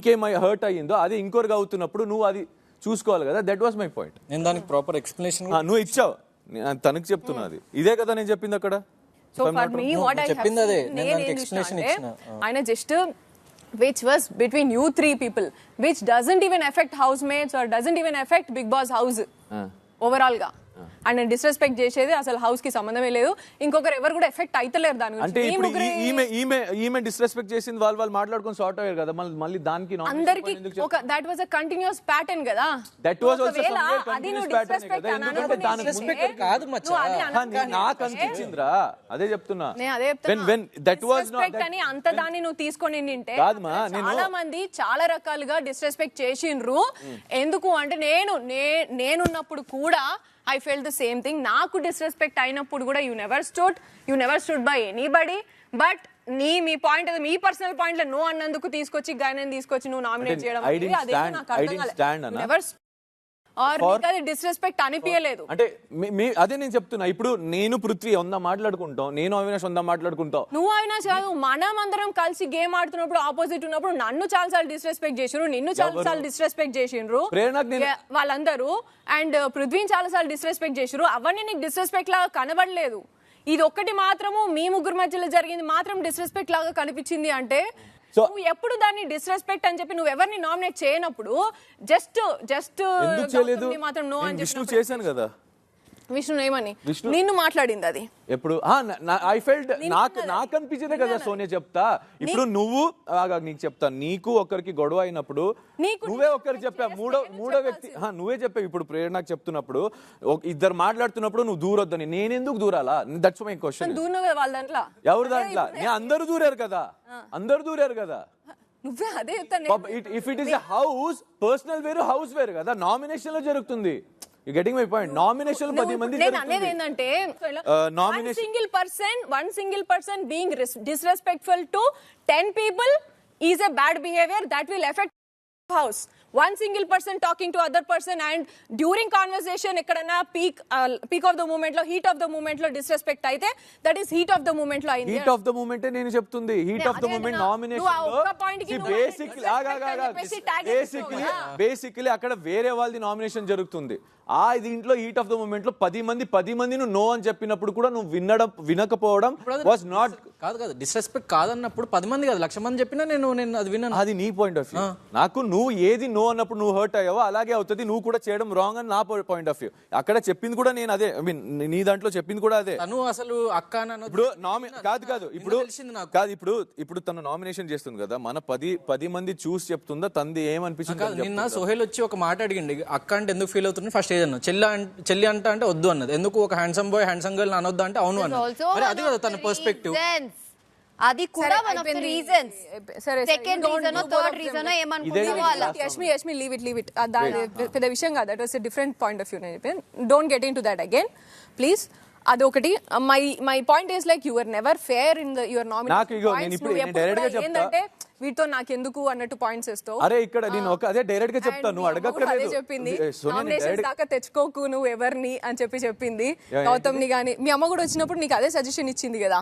నీకేం హర్ట్ అయ్యిందో అది ఇంకొకరికి అవుతున్నప్పుడు నువ్వు అది చూసుకోవాలి కదా. That was my point. నేను దానికి ప్రాపర్ ఎక్స్ప్లెనేషన్ నువ్వు ఇచ్చావు, తనకు చెప్తున్నది ఇదే కదా నేను చెప్పింది అక్కడ. So for me, what I have seen, I just which was between you three people, which doesn't even affect housemates or doesn't even affect Big Boss house overall ga. And నేను డిస్రెస్పెక్ట్ చేసేది అసలు house కి సంబంధమే లేదు. ఇంకొకరు ఎవరు కూడా effect అయితలేరు దాని గురించి. అంటే ఈమె డిస్రెస్పెక్ట్ చేసింది వాళ్ళు మాట్లాడుకొని సార్ట్ అయ్యారు కదా, మళ్ళీ దానికి అందరికి ఒక that was a continuous pattern కదా. That was also some continuous pattern కదా. ఎందుకంటే దానికి డిస్రెస్పెక్ట్ కాదు మచ్చా, నాకు అనిపించిందిరా, అదే చెప్తున్నా. నేను అదే చెప్తున్నా, when that was not అని అంత దాన్ని నువ్వు తీసుకొని నింటే చాలా మంది చాలా రకాలుగా డిస్రెస్పెక్ట్ చేసిండ్రు. ఎందుకు అంటే నేనున్నప్పుడు కూడా I felt the same thing. నాకు disrespect అయినప్పుడు కూడా you never stood by anybody. But me point అది, మీ పర్సనల్ పాయింట్ లో నో అన్నందుకు తీసుకొచ్చి గాయని తీసుకొచ్చి నువ్వు నామినేట్ చేయడం అదే నాకు అర్థం కాలేదు. అది డిస్రెస్పెక్ట్ అనిపించలేదు. అంటే అదే నేను చెప్తున్నా. ఇప్పుడు నేను పృథ్వీ వంద మాట్లాడుకుంటాం, నేను అవినాష్ వంద మాట్లాడుకుంటాం. నువ్వు అవినాష్ కాదు, మనం అందరం కలిసి గేమ్ ఆడుతున్నప్పుడు ఆపోజిట్ ఉన్నప్పుడు నన్ను చాలా సార్లు డిస్రెస్పెక్ట్ చేసిండ్రు, నిన్ను చాలా సార్లు డిస్రెస్పెక్ట్ చేసిండ్రు వాళ్ళందరూ, అండ్ పృథ్వీని చాలా సార్లు డిస్రెస్పెక్ట్ చేసిండ్రు. అవన్నీ నీకు డిస్రెస్పెక్ట్ లాగా కనబడలేదు. ఇది ఒక్కటి మాత్రము మీ ముగ్గురు మధ్యలో జరిగింది మాత్రం డిస్రెస్పెక్ట్ లాగా కనిపించింది. అంటే నువ్వు ఎప్పుడు దాన్ని డిస్రెస్పెక్ట్ అని చెప్పి నువ్వు ఎవరిని నామినేట్ చేయనప్పుడు జస్ట్ మాత్రం నో అని చెప్పి చేశాను కదా. విష్ణు ఏమని నిన్ను మాట్లాడింది అది ఎప్పుడు ఐ ఫెల్ట్ నాకు అనిపించేదే కదా సోనియా. చెప్తా ఇప్పుడు నువ్వు నీకు చెప్తా, నీకు ఒకరికి గొడవ అయినప్పుడు నువ్వే ఒకరికి చెప్పా, మూడో వ్యక్తి నువ్వే చెప్పావు. ఇప్పుడు ప్రేరణకు చెప్తున్నప్పుడు ఇద్దరు మాట్లాడుతున్నప్పుడు నువ్వు దూరొద్దని, నేనెందుకు దూరాలా? That's my question. వాళ్ళ దాంట్లో ఎవరు దాంట్లో? అందరూ దూరారు కదా. నువ్వే అదే చెప్తాను. If it is a house, personal వేరు హౌస్ వేరు కదా. నామినేషన్ లో జరుగుతుంది. You getting my point? Nomination 10 మంది నేను అనేది ఏందంటే one single person being disrespectful to 10 people is a bad behavior that will affect house. One single person talking to other person and during conversation ekkadana peak of the moment lo heat of the moment lo disrespect aithe that is heat of the moment lo ayindi. Heat of the moment nenu cheptundi. Heat of the moment nomination lo basically akkada vere valdi nomination jarugutundi. దీంట్లో heat of the moment లో 10 మంది నువ్వు no అని చెప్పినప్పుడు కూడా నువ్వు వినకపోవడం was not కాదు. Disrespect కాదన్నప్పుడు 10 మంది కాదు 1,00,000 మంది చెప్పినా నేను అది విన్నాను. అది నీ పాయింట్ ఆఫ్ వ్యూ. నాకు నువ్వు ఏది నో అన్నప్పుడు నువ్వు హర్ట్ అయ్యావో అలాగే అవుతుంది, నువ్వు కూడా చేయడం రాంగ్ అని నా పాయింట్ ఆఫ్ వ్యూ. అక్కడ చెప్పింది కూడా నేను అదే, ఐ మీన్ నీ దాంట్లో చెప్పింది కూడా అదే. తను అసలు అక్క ఇప్పుడు ఇప్పుడు తను నామినేషన్ చేస్తుంది కదా, మన 10 మంది చూసి చెప్తుందా తనది ఏమనిపించింది? నిన్న సోహెల్ వచ్చి ఒక మాట అడిగింది, అక్క అంటే ఎందుకు ఫీల్ అవుతుంది ఫస్ట్ ఏదన్నా, చెల్లి అంటే వద్దు అన్నది, ఎందుకు ఒక హ్యాండ్సమ్ బాయ్ హ్యాండ్సమ్ గర్ల్ అనొద్దు అంటే అవును అన్నది. మరి అది కదా తన పర్స్పెక్టివ్. అది కూడా one of the reasons. Second reason third reason ఏమనుకుంటున్నావా? యష్మి లీవ్ ఇట్ పెద్ద విషయం కాదు. That was a different point of view. నేను చెప్పాను, don't get into that again please. అదొకటి. My point is like you are never fair in your nomination. ఏంటంటే వీటితో నాకెందుకు అన్నట్టు పాయింట్స్ ఇస్తావు. అరే ఇక్కడ నేను అదే డైరెక్ట్ గా చెప్తాను, నువ్వు అడగక్కర్లేదు. చెప్పింది నామినేషన్ దాకా తెచ్చుకోకు నువ్వు ఎవరిని అని చెప్పింది. గౌతమ్ ని గానీ మీ అమ్మ కూడా వచ్చినప్పుడు నీకు అదే సజెషన్ ఇచ్చింది కదా.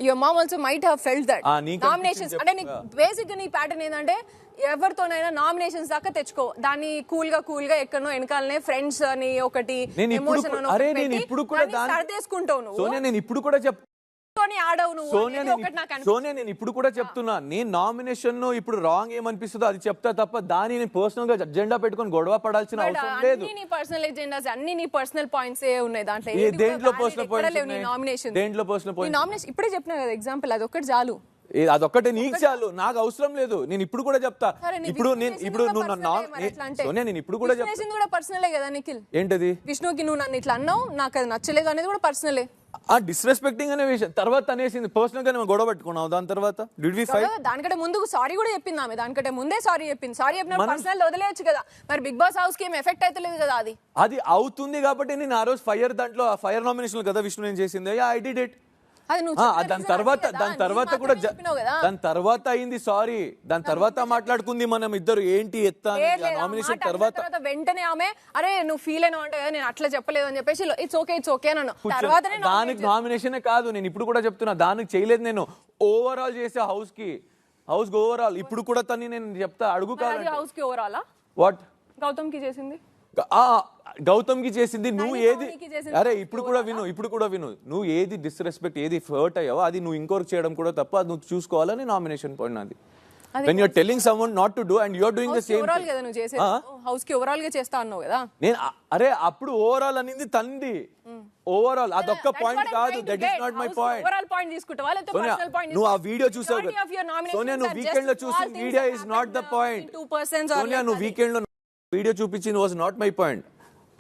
Your mom also might have felt that nominations అంటే నీకు బేసిక్ గా నీ ప్యాటర్న్ ఏంటంటే ఎవరితోనైనా నామినేషన్స్ దాకా తెచ్చుకో, దాన్ని కూల్ గా ఎక్కడో వెనకాలనే ఫ్రెండ్స్ అని ఒకటి ఎమోషన్ సర్దేసుకుంటావు నువ్వు. నేను ఇప్పుడు కూడా సోనియా నేను ఇప్పుడు కూడా చెప్తున్నా, నేను నామినేషన్ ఇప్పుడు రాంగ్ ఏమనిపిస్తుందో అది చెప్తా తప్ప దాని నేను పర్సనల్ గా అజెండా పెట్టుకొని గొడవ పడాల్సిన అవసరం లేదు. నీ పర్సనల్ ఎజెండాస్ అన్ని నీ పర్సనల్ పాయింట్స్ ఉన్నాయి దాంట్లో. దేంట్లో పర్సనల్ పాయింట్స్? నామినేషన్ దేంట్లో పర్సనల్ పాయింట్స్? నామినేషన్ ఇప్పుడే చెప్పినా కదా ఎగ్జాంపుల్, అది ఒక్కటి చాలు. అదొక్కటే నీకు చాలు, నాకు అవసరం లేదు. నేను ఇప్పుడు కూడా చెప్తా. ఇప్పుడు నేను ఇప్పుడు కూడా చెప్తా పర్సనలే కదా నిఖిల్. ఏంటది? విష్ణుకి నువ్వు నన్ను ఇట్లా అన్నావు, నాకు అది నచ్చలేదు అనేది కూడా పర్సనలే. ఆ డిస్రెస్పెక్టింగ్ అనే విషయం తర్వాత అనేసింది, పర్సనల్ గా గొడవ పెట్టుకున్నావు. దాని తర్వాత దానికంటే ముందు సారీ కూడా చెప్పింది ఆమె, దానికంటే ముందే సారీ చెప్పింది. సారీ చెప్పిన పర్సనల్ వదిలేయచ్చు కదా. మరి బిగ్ బాస్ హౌస్ కి ఏం ఎఫెక్ట్ అయితే లేదు కదా. అది అవుతుంది కాబట్టి నేను ఆ రోజు దాంట్లో ఫైర్ నామినేషన్ కదా విష్ణు నేను చేసింది. I did it. దాని తర్వాత అయింది సారీ, దాని తర్వాత మాట్లాడుకుంది మనం ఇద్దరు ఏంటి ఎత్తా నామినేషన్ తర్వాత. వెంటనే ఆమె అరే నువ్వు ఫీల్ అయినా అంటే నేను అట్లా చెప్పలేదు అని చెప్పేసి ఇట్స్ ఓకే అన్నాను. దానికి నామినేషన్ కాదు, నేను ఇప్పుడు కూడా చెప్తున్నా దానికి చేయలేదు. నేను ఓవరాల్ చేసే హౌస్ కి హౌస్ ఓవరాల్ ఇప్పుడు కూడా తన్ని నేను చెప్తా అడుగు అది హౌస్ కి ఓవరాలా వాట్ గౌతమ్ కి చేసింది గౌతమ్ కి చేసింది నువ్వు ఏది ధోనికి చేసింది అరే ఇప్పుడు కూడా విను నువ్వు ఏది డిస్రెస్పెక్ట్ ఏది హర్ట్ అయ్యావో అది నువ్వు ఇంకోరికి చేయడం కూడా తప్ప అది నువ్వు చూసుకోవాలని నామినేషన్ పాయింట్ నాది when you're telling someone not to do and you're doing the same overall కదా నువ్వు చేసేది హౌస్ కి ఓవరాల్ గా చేస్తా అన్నావు కదా నేను అరే అప్పుడు ఓవరాల్ అనేది తంది ఓవరాల్ అదొక్క పాయింట్ కాదు that is not my point overall point తీసుకుంటావా లేకపోతే పర్సనల్ పాయింట్ నువ్వు ఆ వీడియో చూసావు సోనియా నువ్వు వీకెండ్ లో చూసిన video is not the point 2% Sonia నువ్వు వీకెండ్ లో వీడియో చూపించింది వాజ్ నాట్ మై పాయింట్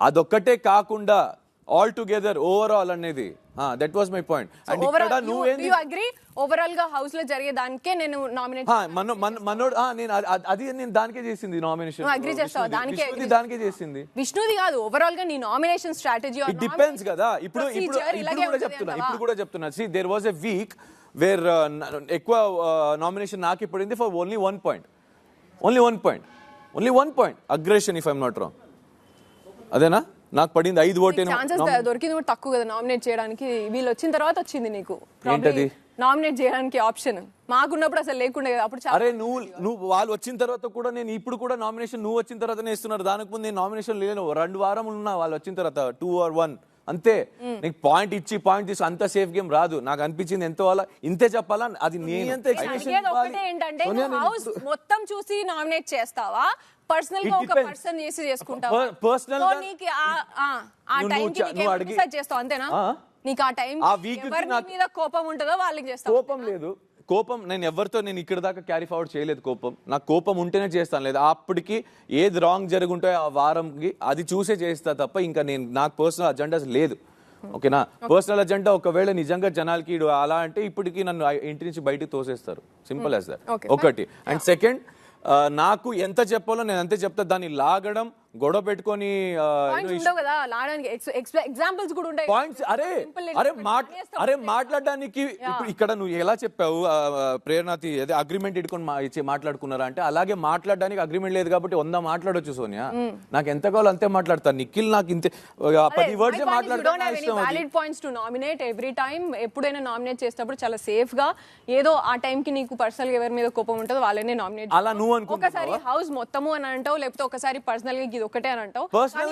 అదొక్కటే కాకుండా ఆల్ టుగెదర్ ఓవరాల్ అనేది that was my point and ఇక్కడ నువ్వు ఏంది యు అగ్రీ ఓవరాల్ గా హౌస్ లో జరిగే దానికే నేను నామినేట్ మనోడు నేను అది నేను దానికే చేసింది నామినేషన్ అగ్రీ చేస్తావా దానికే చేసింది విష్ణుది కాదు ఓవరాల్ గా నీ నామినేషన్ స్ట్రాటజీ ఇట్ డిపెండ్స్ కదా ఇప్పుడు కూడా చెప్తున్నా see there was a week where ఎక్కువ నామినేషన్ నాకు పడింది for only 1 point aggression if I'm not wrong అదేనా నాకు పడింది 5 ఓటే ఛాన్సెస్ దొరికింది కూడా తక్కువ కదా నామినేట్ చేయడానికి వీళ్ళు వచ్చిన తర్వాత వచ్చింది నీకు ఏంటది నామినేట్ చేయడానికి ఆప్షన్ మాకున్నప్పుడు అసలు లేకుండే కదా అప్పుడు అరే నువ్వు వాళ్ళు వచ్చిన తర్వాత కూడా నేను ఇప్పుడు కూడా నామినేషన్ నువ్వు వచ్చిన తర్వాతనే ఇస్తున్నారు దానికి ముందు నేను నామినేషన్ లేను 2 వారాలు ఉన్నా వాళ్ళు వచ్చిన తర్వాత 2 or 1 అంతే నీకు పాయింట్ ఇచ్చి పాయింట్ తీసి అంత సేఫ్ గేమ్ రాదు నాకు అనిపించింది ఎంతో అలా ఇంతే చెప్పాలా అది ఒకటే ఏంటంటే హౌస్ మొత్తం చూసి నామినేట్ చేస్తావా పర్సనల్ గా ఒక పర్సన్ చేసి చేసుకుంటావా పర్సనల్ గా నీకు ఆ టైం కి నీకు డిసైడ్ చేస్తావు అంతేనా నీకు ఆ టైం ఎవరి మీద కోపం ఉంటుందో వాళ్ళకి చేస్తావు కోపం లేదు కోపం నేను ఎవరితో నేను ఇక్కడ దాకా క్యారీ ఫార్వర్డ్ చేయలేదు కోపం నాకు కోపం ఉంటేనే చేస్తాను లేదు అప్పటికి ఏది రాంగ్ జరుగుంటాయో ఆ వారంకి అది చూసే చేస్తా తప్ప ఇంకా నేను నాకు పర్సనల్ అజెండాస్ లేదు ఓకేనా పర్సనల్ అజెండా ఒకవేళ నిజంగా జనాలకి అలా అంటే ఇప్పటికి నన్ను ఇంటి నుంచి బయటకు తోసేస్తారు సింపుల్ యాజ్ దట్ ఒకటి అండ్ సెకండ్ నాకు ఎంత చెప్పాలో నేను అంతే చెప్తా దాన్ని లాగడం గొడవ పెట్టుకొని పాయింట్స్ అరే మాట్లాడడానికి ఇప్పుడు ఇక్కడ నువ్వు ఎలా చెప్పావు ప్రేరణాతి అదే అగ్రిమెంట్ ఇచ్చి మాట్లాడుకున్నారా అంటే అలాగే మాట్లాడడానికి అగ్రిమెంట్ లేదు కాబట్టి 100 మాట్లాడొచ్చు సోనియా నాకు ఎంత కావాలో అంతే మాట్లాడతాను నిఖిల్ నాకు ఇంతే 10 వర్డ్స్ ఎప్పుడైనా నామినేట్ చేసినప్పుడు చాలా సేఫ్ గా ఏదో ఆ టైం కి నీకు పర్సనల్ గా ఎవరి మీద కోపం ఉంటుందో వాళ్ళనే నామినేట్ అలా నువ్వు ఒకసారి హౌస్ మొత్తము అని అంటావు లేకపోతే ఒకసారి పర్సనల్ గా ఇది ఒకటే అని అంటావు పర్సనల్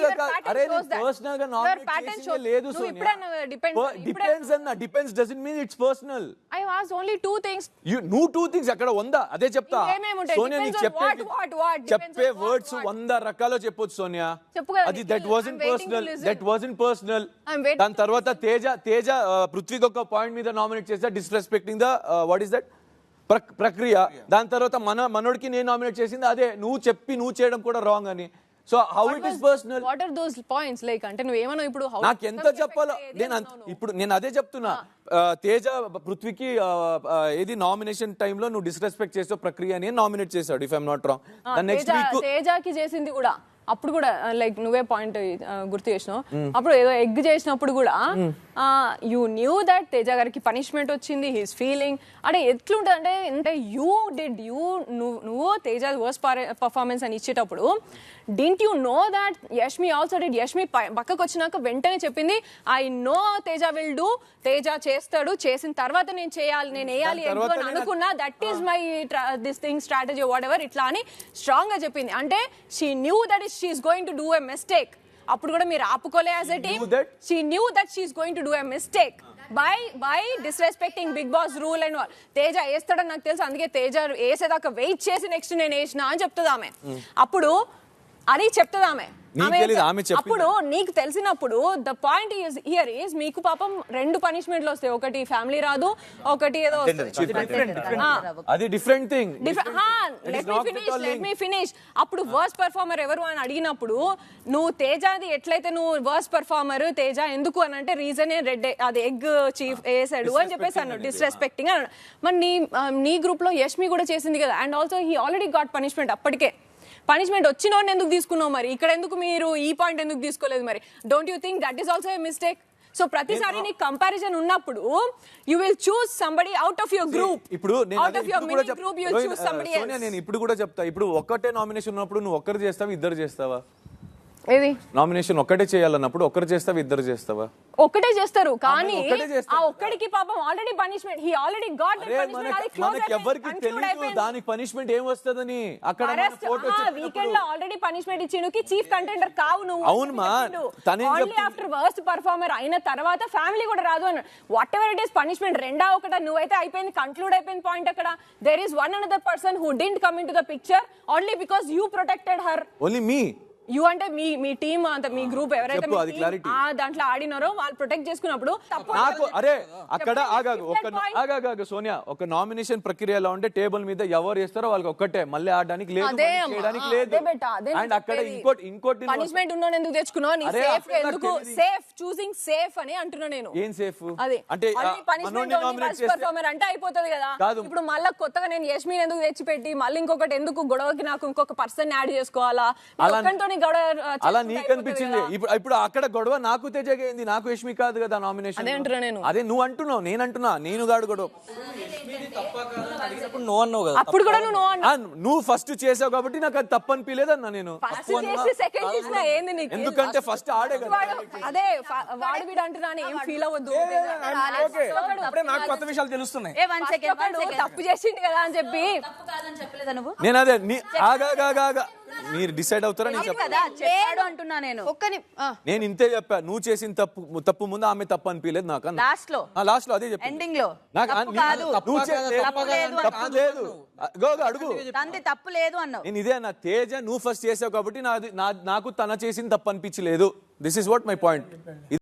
గా నామినేట్ లేదు Sonia depends doesn't mean it's personal I was only 2 things నువ్వు 2 థింగ్స్ అక్కడ 100 అదే చెప్తా సోనియా నీకు చెప్పే వర్డ్స్ 100 రకాలు చెప్పొచ్చు సోనియా అది దట్ వాజంట్ పర్సనల్ దాని తర్వాత తేజ పృథ్వీకి ఒక పాయింట్ మీద నామినేట్ చేస్తా disrespecting the what is that ప్రక్రియ దాని తర్వాత మనోడికి నేను నామినేట్ చేసింది అదే నువ్వు చేయడం కూడా రాంగ్ అని so how it is personal what are those points like అంటే నువ్వు ఏమన్నా ఇప్పుడు నాకు ఎంత చెప్పాలో నేను అదే చెప్తున్నా తేజ పృథ్వీకి ఏది నామినేషన్ టైంలో నువ్వు డిస్రెస్పెక్ట్ చేసే ప్రక్రియ అని నామినేట్ చేశాడు if I'm not wrong next week తేజకి చేసింది కూడా అప్పుడు కూడా లైక్ నువ్వే పాయింట్ గుర్తు చేసినావు అప్పుడు ఏదో ఎగ్ చేసినప్పుడు కూడా యూ న్యూ దట్ తేజ గారికి పనిష్మెంట్ వచ్చింది హీస్ ఫీలింగ్ అంటే ఎట్లుంటుంది అంటే నువ్వు తేజ వర్స్ పర్ఫార్మెన్స్ అని ఇచ్చేటప్పుడు didn't you know that Yashmi also did Yashmi పక్కకు వచ్చినాక వెంటనే చెప్పింది I know Teja will do Teja చేస్తాడు చేసిన తర్వాత నేను వేయాలి అని అనుకున్నా that is my this thing strategy whatever ఇట్లా అని స్ట్రాంగ్ గా చెప్పింది అంటే she knew that she's going to do a mistake అప్పుడు కూడా మీరు ఆపుకోలే as a team she knew that she's going to do a mistake by disrespecting big boss rule and Teja వేస్తాడని నాకు తెలుసు అందుకే తేజ వేసేదాకా వెయిట్ చేసి నెక్స్ట్ నేను వేసిన అని చెప్తుంది ఆమె అప్పుడు అని చెప్తుంది ఆమె అప్పుడు నీకు తెలిసినప్పుడు ద పాయింట్ హియర్ ఈస్ మీకు పాపం 2 పనిష్మెంట్లు వస్తాయి ఒకటి ఫ్యామిలీ రాదు ఒకటి ఏదో అది different thing let me finish అప్పుడు వర్స్ పర్ఫార్మర్ ఎవరు అని అడిగినప్పుడు నువ్వు తేజాది ఎట్లయితే నువ్వు వర్స్ పర్ఫార్మర్ తేజ ఎందుకు అని అంటే రీజన్ రెడ్ అది ఎగ్ చీఫ్ వేసాడు అని చెప్పేసి అన్నాడు డిస్రెస్పెక్టింగ్ అన్నాడు మరి నీ గ్రూప్ లో యష్మి కూడా చేసింది కదా and also he already got punishment అప్పటికే పనిష్మెంట్ వచ్చినోడిని ఎందుకు తీసుకున్నావు మరి ఇక్కడ ఎందుకు మీరు ఈ పాయింట్ ఎందుకు తీసుకోలేదు మరి don't you think that is also a mistake so ప్రతిసారి నీకు కంపారిజన్ ఉన్నప్పుడు you will choose somebody out of your group ఇప్పుడు గ్రూప్ నేను ఇప్పుడు కూడా చెప్తా ఇప్పుడు ఒక్కటే నామినేషన్ ఉన్నప్పుడు నువ్వు ఒక్కరు చేస్తావా ఇద్దరు చేస్తావా ఏది నామినేషన్ ఒక్కటే చేయాలన్నప్పుడు ఒకరు చేస్తావా ఇద్దరు చేస్తావా? ఒక్కటే చేస్తారు కానీ ఒక్కటే చేస్తారు. ఆ ఒక్కడికి పాపం already punishment he already got the punishment. మనకి ఎవరికి తెలియదు దానికి పనిష్మెంట్ ఏం వస్తదని. అక్కడ వీకెండ్ లో ఆల్రెడీ పనిష్మెంట్ ఇచ్చినకి చీఫ్ కంటెండర్ కావు నువ్వు. అవును మా, తనేం ఓన్లీ ఆఫ్టర్ వర్స్ట్ పర్ఫార్మర్ అయిన తర్వాత ఫ్యామిలీ కూడా రాదు అని whatever it is punishment రెండా ఒకట నువ్వైతే అయిపోయింది కన్క్లూడ్ అయిపోయింది పాయింట్. అక్కడ there is one another person who didn't come into the picture only because you protected her. Only me you అంటే మీ టీమ్ అంత మీ గ్రూప్ ఎవరైతే దాంట్లో ఆడినారో వాళ్ళు ప్రొటెక్ట్ చేసుకున్నప్పుడు నాకు అరే అక్కడ ఆగాగు సోనియా, ఒక నామినేషన్ ప్రక్రియలో ఉంటే టేబుల్ మీద ఎవరు వేస్తారో వాళ్ళకి ఒక్కటే, మళ్ళీ ఆడడానికి లేదు, చేయడానికి లేదు. అండ్ అక్కడ ఇంకోటి పనిష్మెంట్ ఉన్నోడు ఎందుకు తెచ్చుకున్నావు? నీ సేఫ్ ఎందుకు సేఫ్ చూసింగ్ సేఫ్ అని అంటున్నా నేను. ఏం సేఫ్ అదే అంటే పర్ఫార్మర్ అంటే అయిపోతుంది కదా. ఇప్పుడు మళ్ళీ కొత్తగా నేను యష్మిన్ ఎందుకు తెచ్చిపెట్టి మళ్ళీ ఇంకొకటి ఎందుకు గొడవకి నాకు ఇంకొక పర్సన్ యాడ్ చేసుకోవాలా? అలా నీకు అనిపించింది. ఇప్పుడు అక్కడ గొడవ నాకు తేజగా అయింది, నాకు యష్మి కాదు కదా నామినేషన్. అదే నువ్వు అంటున్నావు, నేను అంటున్నా నేను గాడు గొడవ. అప్పుడు కూడా నువ్వు ఫస్ట్ చేసావు కాబట్టి నాకు అది తప్పు అనిపించలేదు అన్నా నేను. ఎందుకంటే ఫస్ట్ ఆడే కదా. అదే వాడు వీడు అంటున్నాను ఏం ఫీల్ అవ్వద్దు. నాకు కొత్త విషయాలు తెలుస్తున్నాయి. తప్పు చేసిండు కదా అని చెప్పి నేను అదే ఆగా మీరు డిసైడ్ అవుతారా? నేను చెప్పాడు అంటున్నా నేను. నేను ఇంతే చెప్పా, నువ్వు చేసిన తప్పు ముందు ఆమె తప్పు అనిపించలేదు నాకు. లాస్ట్ లో అదే చెప్పి ఎండింగ్ లో అడుగు తప్పు లేదు అన్నావు. నేను ఇదే అన్న, తేజ నువ్వు ఫస్ట్ చేసావు కాబట్టి నాకు తన చేసిన తప్పు అనిపించలేదు. This is what my point.